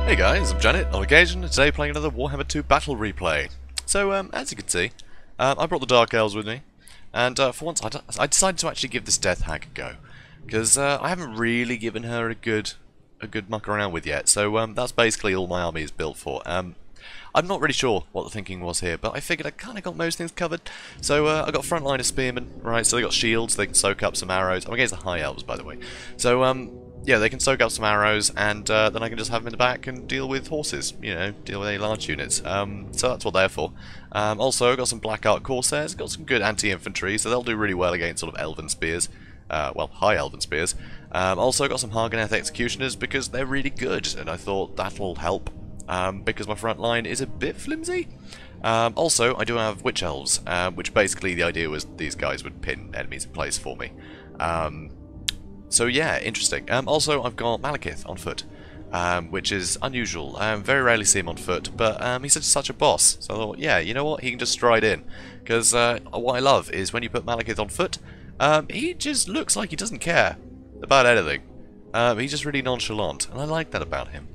Hey guys, I'm JanetOnOccasion and today playing another Warhammer 2 Battle Replay. So, as you can see, I brought the Dark Elves with me, and for once I decided to actually give this Death Hag a go, because I haven't really given her a good muck around with yet, so that's basically all my army is built for. I'm not really sure what the thinking was here, but I figured I kind of got most things covered. So I got a front line of spearmen, right, so they got shields, they can soak up some arrows. I'm against the High Elves, by the way. So, yeah, they can soak up some arrows, and then I can just have them in the back and deal with horses, you know, deal with any large units. So that's what they're for. Also, I've got some Black Ark Corsairs, got some good anti-infantry, so they'll do really well against sort of Elven Spears. Well, High Elven Spears. Also got some Harganeth Executioners, because they're really good, and I thought that'll help, because my front line is a bit flimsy. Also, I do have Witch Elves, which basically the idea was these guys would pin enemies in place for me. So yeah, interesting. Also, I've got Malekith on foot, which is unusual. Very rarely see him on foot, but he's such a boss. So I thought, yeah, you know what, he can just stride in. Because what I love is when you put Malekith on foot, he just looks like he doesn't care about anything. He's just really nonchalant, and I like that about him.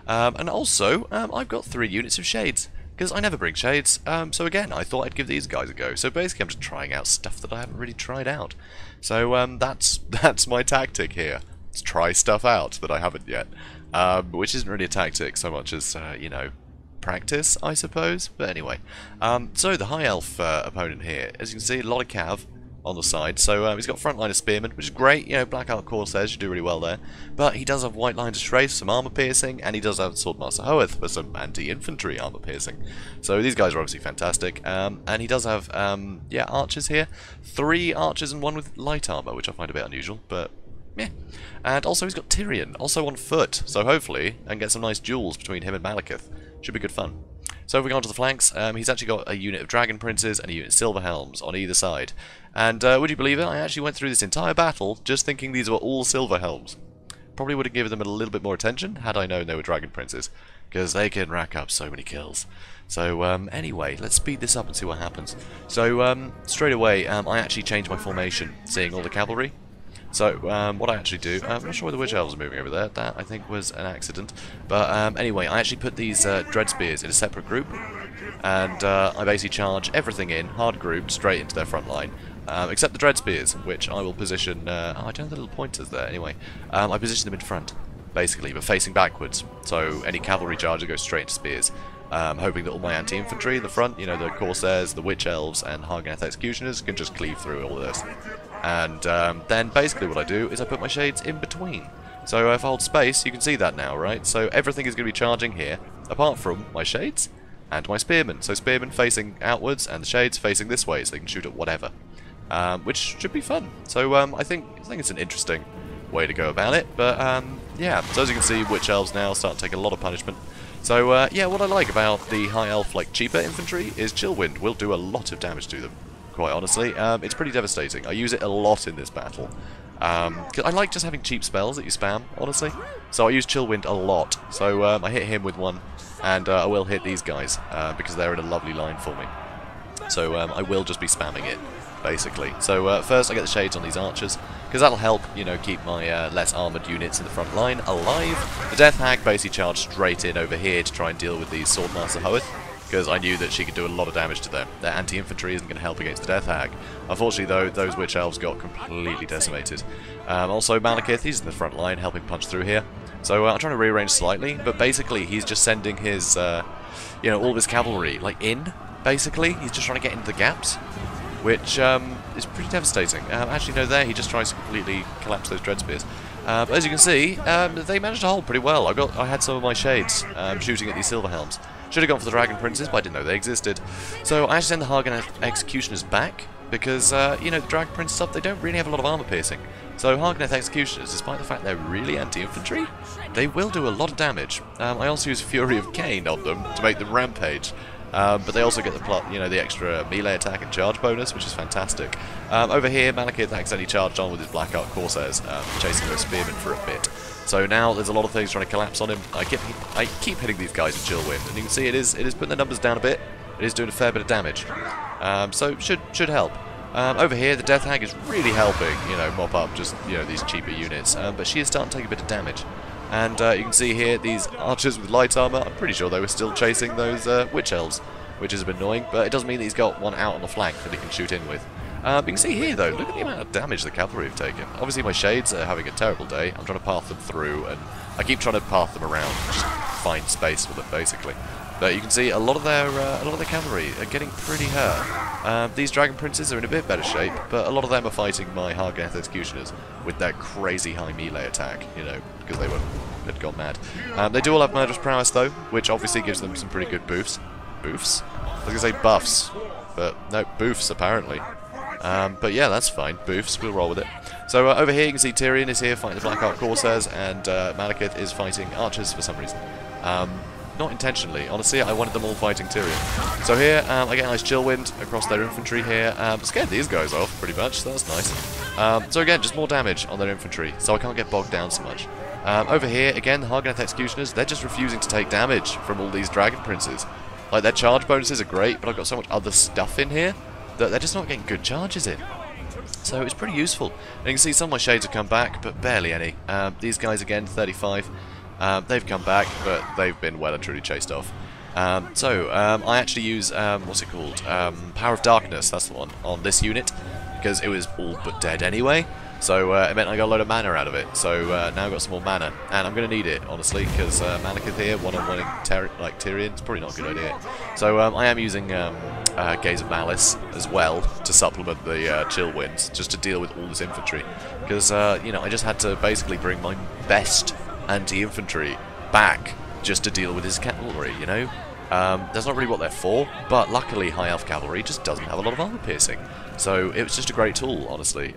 And also, I've got 3 units of Shades, because I never bring Shades, so again, I thought I'd give these guys a go. So basically I'm just trying out stuff that I haven't really tried out. So that's my tactic here. Let's try stuff out that I haven't yet. Which isn't really a tactic so much as, you know, practice, I suppose. But anyway, so the High Elf opponent here, as you can see, a lot of cav on the side. So he's got front line of spearmen, which is great. You know, Black Ark Corsairs should do really well there. But he does have white lines of strafe, some armor piercing, and he does have Swordmaster Hoeth for some anti-infantry armor piercing. So these guys are obviously fantastic. And he does have, yeah, archers here. 3 archers and 1 with light armor, which I find a bit unusual, but yeah. And also he's got Tyrion, also on foot. So hopefully I can get some nice duels between him and Malekith. Should be good fun. So if we go on to the flanks, he's actually got a unit of Dragon Princes and a unit of Silver Helms on either side. And would you believe it, I actually went through this entire battle just thinking these were all Silver Helms. Probably would have given them a little bit more attention had I known they were Dragon Princes, because they can rack up so many kills. So anyway, let's speed this up and see what happens. So straight away, I actually changed my formation, seeing all the cavalry. So, what I actually do, I'm not sure where the Witch Elves are moving over there, that I think was an accident. But anyway, I actually put these Dread Spears in a separate group, and I basically charge everything in, hard grouped, straight into their front line. Except the Dread Spears, which I will position, oh, I don't have the little pointers there, anyway. I position them in front, basically, but facing backwards. So any cavalry charger goes straight into spears. Hoping that all my anti-infantry in the front, you know, the Corsairs, the Witch Elves, and Harganeth Executioners can just cleave through all of this. And then basically what I do is I put my Shades in between. So if I hold space, you can see that now, right? So everything is going to be charging here, apart from my Shades and my Spearmen. So Spearmen facing outwards, and the Shades facing this way, so they can shoot at whatever. Which should be fun. So I think it's an interesting way to go about it. But yeah, so as you can see, Witch Elves now start taking a lot of punishment. So yeah, what I like about the High Elf, like cheaper infantry, is Chillwind will do a lot of damage to them. Quite honestly, it's pretty devastating. I use it a lot in this battle. 'Cause I like just having cheap spells that you spam, honestly. So I use Chillwind a lot. So I hit him with one, and I will hit these guys because they're in a lovely line for me. So I will just be spamming it, basically. So first I get the Shades on these archers, because that'll help, you know, keep my less armoured units in the front line alive. The Death Hag basically charged straight in over here to try and deal with these Swordmaster Hoeth, because I knew that she could do a lot of damage to them. Their anti-infantry isn't going to help against the Death Hag. Unfortunately, though, those Witch Elves got completely decimated. Also, Malekith, he's in the front line, helping punch through here. So I'm trying to rearrange slightly, but basically he's just sending his, you know, all of his cavalry, like, in, basically. He's just trying to get into the gaps, which is pretty devastating. Actually, no, there, he just tries to completely collapse those Dread Spears. But as you can see, they managed to hold pretty well. I had some of my Shades shooting at these Silver Helms. Should have gone for the Dragon Princes, but I didn't know they existed. So I actually send the Harganeth Executioners back, because, you know, the Dragon Prince stuff, they don't really have a lot of armor piercing. So Harganeth Executioners, despite the fact they're really anti-infantry, they will do a lot of damage. I also use Fury of Cain on them to make them rampage. But they also get the plot, you know, the extra melee attack and charge bonus, which is fantastic. Over here, Malekith accidentally charged on with his Black Ark Corsairs, chasing those Spearmen for a bit. So now there's a lot of things trying to collapse on him. I keep hitting these guys with Chillwind, and you can see it is putting the numbers down a bit. It is doing a fair bit of damage, so should help. Over here, the Death Hag is really helping, you know, mop up just, you know, these cheaper units, but she is starting to take a bit of damage. And you can see here these archers with light armor. I'm pretty sure they were still chasing those witch elves, which is a bit annoying, but it doesn't mean that he's got one out on the flank that he can shoot in with. You can see here, though, look at the amount of damage the cavalry have taken. Obviously, my shades are having a terrible day. I'm trying to path them through, and I keep trying to path them around, just find space for them, basically. But you can see a lot of their cavalry are getting pretty hurt. These dragon princes are in a bit better shape, but a lot of them are fighting my Hargath executioners with their crazy high melee attack, you know, because had gone mad. They do all have murderous prowess, though, which obviously gives them some pretty good boofs. Boofs? I was going to say buffs, but no, boofs, apparently. But yeah, that's fine. Boofs, we'll roll with it. So over here you can see Tyrion is here fighting the Black Ark Corsairs, and Malekith is fighting archers for some reason. Not intentionally, honestly, I wanted them all fighting Tyrion. So here, I get a nice chill wind across their infantry here. Scared these guys off, pretty much, so that's nice. So again, just more damage on their infantry, so I can't get bogged down so much. Over here, again, the Hargath Executioners, they're just refusing to take damage from all these Dragon Princes. Like, their charge bonuses are great, but I've got so much other stuff in here that they're just not getting good charges in. So it's pretty useful. And you can see some of my shades have come back, but barely any. These guys, again, 35. They've come back, but they've been well and truly chased off. I actually use, what's it called? Power of Darkness, that's the one, on this unit, because it was all but dead anyway. So it meant I got a load of mana out of it. So now I've got some more mana, and I'm going to need it, honestly, because Malekith here, one-on-one like Tyrion, it's probably not a good idea. So I am using Gaze of Malice as well to supplement the chill winds, just to deal with all this infantry. Because, you know, I just had to basically bring my best anti-infantry back just to deal with his cavalry, you know? That's not really what they're for, but luckily High Elf Cavalry just doesn't have a lot of armor piercing. So it was just a great tool, honestly.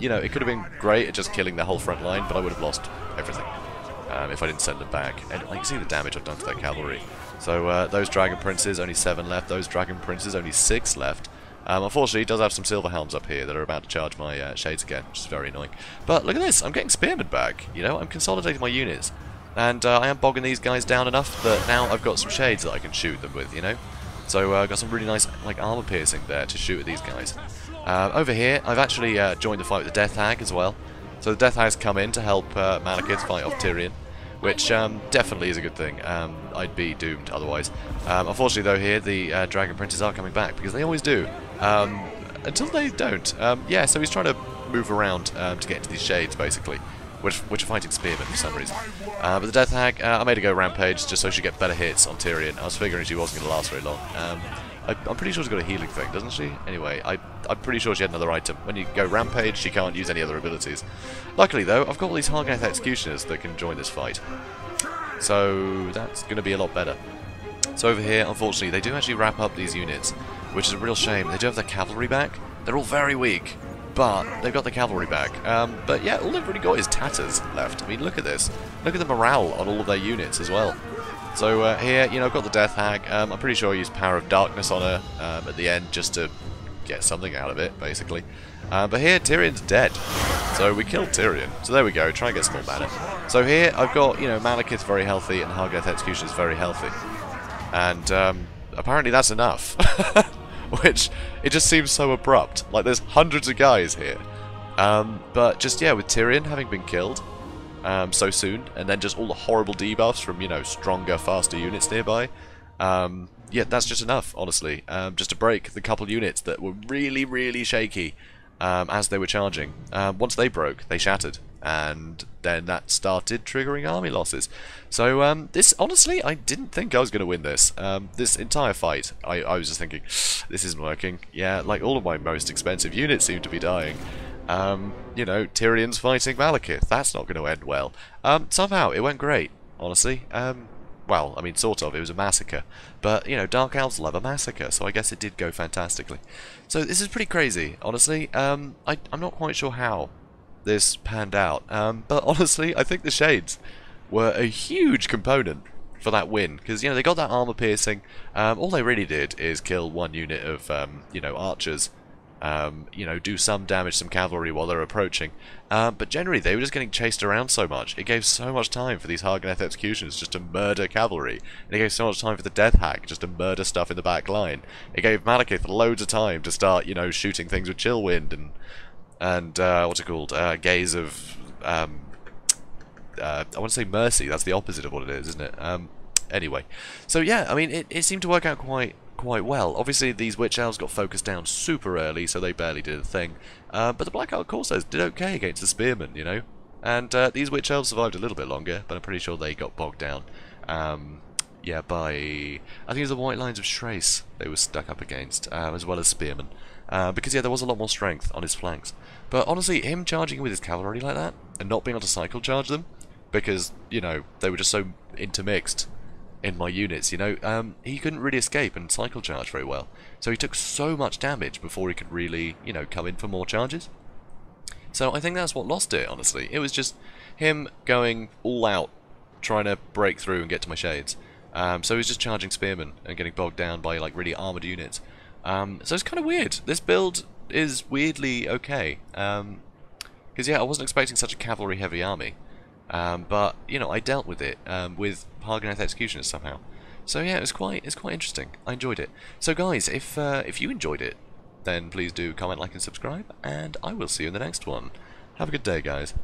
You know, it could have been great at just killing their whole front line, but I would have lost everything if I didn't send them back. And you can see the damage I've done to their cavalry. So those Dragon Princes, only 7 left. Those Dragon Princes, only 6 left. Unfortunately, it does have some Silver Helms up here that are about to charge my shades again, which is very annoying. But look at this, I'm getting Spearmen back, you know, I'm consolidating my units. And I am bogging these guys down enough that now I've got some shades that I can shoot them with, you know. So I've got some really nice like armor piercing there to shoot at these guys. Over here, I've actually joined the fight with the Death Hag as well. So the Death Hag's come in to help Malekith fight off Tyrion, which definitely is a good thing. I'd be doomed otherwise. Unfortunately, though, here the Dragon Princes are coming back, because they always do. Until they don't. Yeah, so he's trying to move around to get into these shades, basically, which are fighting Spearmen for some reason. But the Death Hag, I made her go Rampage just so she get better hits on Tyrion. I was figuring she wasn't going to last very long. I'm pretty sure she's got a healing thing, doesn't she? Anyway, I'm pretty sure she had another item. When you go Rampage, she can't use any other abilities. Luckily, though, I've got all these Hargath Executioners that can join this fight. So that's going to be a lot better. So over here, unfortunately, they do actually wrap up these units, which is a real shame. They do have their cavalry back. They're all very weak, but they've got the cavalry back. But yeah, all they've really got is tatters left. I mean, look at this. Look at the morale on all of their units as well. So here, you know, I've got the Death Hag. I'm pretty sure I used Power of Darkness on her at the end just to get something out of it, basically. But here, Tyrion's dead. So we killed Tyrion. So there we go, try and get some more mana. So here, I've got, you know, Malekith very healthy and Hargath Executioners very healthy. And apparently that's enough. Which, it just seems so abrupt. Like, there's hundreds of guys here. But just, yeah, with Tyrion having been killed so soon, and then just all the horrible debuffs from, you know, stronger, faster units nearby, yeah, that's just enough, honestly. Just to break the couple units that were really, really shaky as they were charging. Once they broke, they shattered. And then that started triggering army losses. So this, honestly, I didn't think I was going to win this. This entire fight, I was just thinking, this isn't working. Yeah, like all of my most expensive units seem to be dying. You know, Tyrion's fighting Malekith. That's not going to end well. Somehow, it went great, honestly. Well, I mean, sort of. It was a massacre. But, you know, Dark Elves love a massacre, so I guess it did go fantastically. So this is pretty crazy, honestly. I'm not quite sure how this panned out. But honestly, I think the Shades were a huge component for that win. Because, you know, they got that armor piercing. All they really did is kill one unit of, you know, archers. You know, do some damage, some cavalry while they're approaching. But generally, they were just getting chased around so much. It gave so much time for these Hargath Executioners just to murder cavalry. And it gave so much time for the Death Hag just to murder stuff in the back line. It gave Malekith loads of time to start, you know, shooting things with Chillwind and what's it called? Gaze of I want to say mercy. That's the opposite of what it is, isn't it? Anyway, so yeah, I mean, it seemed to work out quite well. Obviously, these Witch Elves got focused down super early, so they barely did a thing. But the Black Elf Corsairs did okay against the Spearmen, you know. And these Witch Elves survived a little bit longer, but I'm pretty sure they got bogged down. Yeah, by... I think it was the White Lines of Schrace they were stuck up against, as well as Spearmen. Because, yeah, there was a lot more strength on his flanks. But honestly, him charging with his cavalry like that, and not being able to cycle charge them, because, you know, they were just so intermixed in my units, you know, he couldn't really escape and cycle charge very well. So he took so much damage before he could really, you know, come in for more charges. So I think that's what lost it, honestly. It was just him going all out, trying to break through and get to my shades. So he was just charging spearmen and getting bogged down by, like, really armoured units. So it's kind of weird. This build is weirdly okay. Because, yeah, I wasn't expecting such a cavalry-heavy army. But, you know, I dealt with it with Hargoneth Executioners somehow. So, yeah, it's quite interesting. I enjoyed it. So, guys, if you enjoyed it, then please do comment, like, and subscribe. And I will see you in the next one. Have a good day, guys.